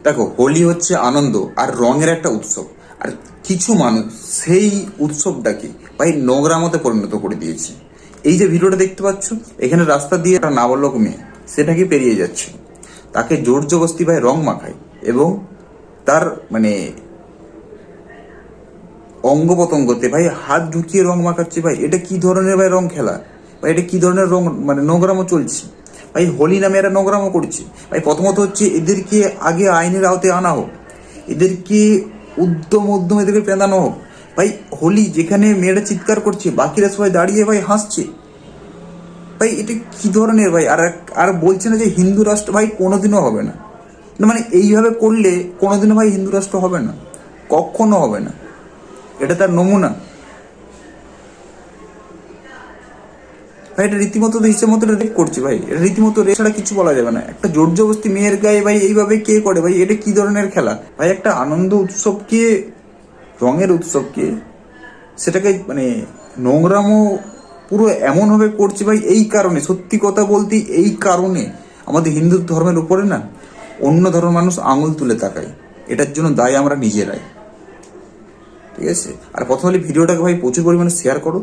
দেখো, হোলি হচ্ছে আনন্দ আর রঙের একটা উৎসব। আর কিছু মানুষ সেই উৎসবটাকে ভাই নোংরামতে পরিণত করে দিয়েছে। এই যে ভিডিওটা দেখতে পাচ্ছ, এখানে রাস্তা দিয়ে একটা নাবালক মেয়ে সেটাকে পেরিয়ে যাচ্ছে, তাকে জোর জবস্তি ভাই রং মাখায় এবং তার মানে অঙ্গ প্রত্যঙ্গতে ভাই হাত ঢুকিয়ে রং মাখাচ্ছে। ভাই এটা কি ধরনের ভাই রং খেলা? ভাই এটা কি ধরনের রং মানে নোংরামো চলছে? ভাই হোলি নামে এরা নোংরামো করছে। ভাই প্রথমত হচ্ছে এদেরকে আগে আইনের আওতায় আনা হোক, এদেরকে উদ্যম এদেরকে পেঁদানো হোক। ভাই হোলি যেখানে মেয়েরা চিৎকার করছে, বাকিরা সবাই দাঁড়িয়ে ভাই হাসছে। ভাই এটা কি ধরনের ভাই? আর বলছে না যে হিন্দু রাষ্ট্র, ভাই কোনোদিনও হবে না। না মানে এইভাবে করলে কোনোদিনও ভাই হিন্দু রাষ্ট্র হবে না, কখনো হবে না। এটা তার নমুনা। ভাই এটা রীতিমতো হিসেবে মতো রেপ করছে। ভাই এটা রীতিমতো রেপ ছাড়া কিছু বলা যাবে না। একটা জোর জবস্তি মেয়ের গায়ে ভাই এইভাবে কে করে? ভাই এটা কি ধরনের খেলা? ভাই একটা আনন্দ উৎসবকে, রঙের উৎসবকে, সেটাকে মানে নোংরামো পুরো এমনভাবে করছে ভাই। এই কারণে, সত্যি কথা বলতে এই কারণে আমাদের হিন্দু ধর্মের উপরে না অন্য ধর্মের মানুষ আঙুল তুলে তাকায়। এটার জন্য দায়ী আমরা নিজেরাই। ঠিক আছে? আর প্রথমে ভিডিওটাকে ভাই প্রচুর পরিমাণে শেয়ার করো।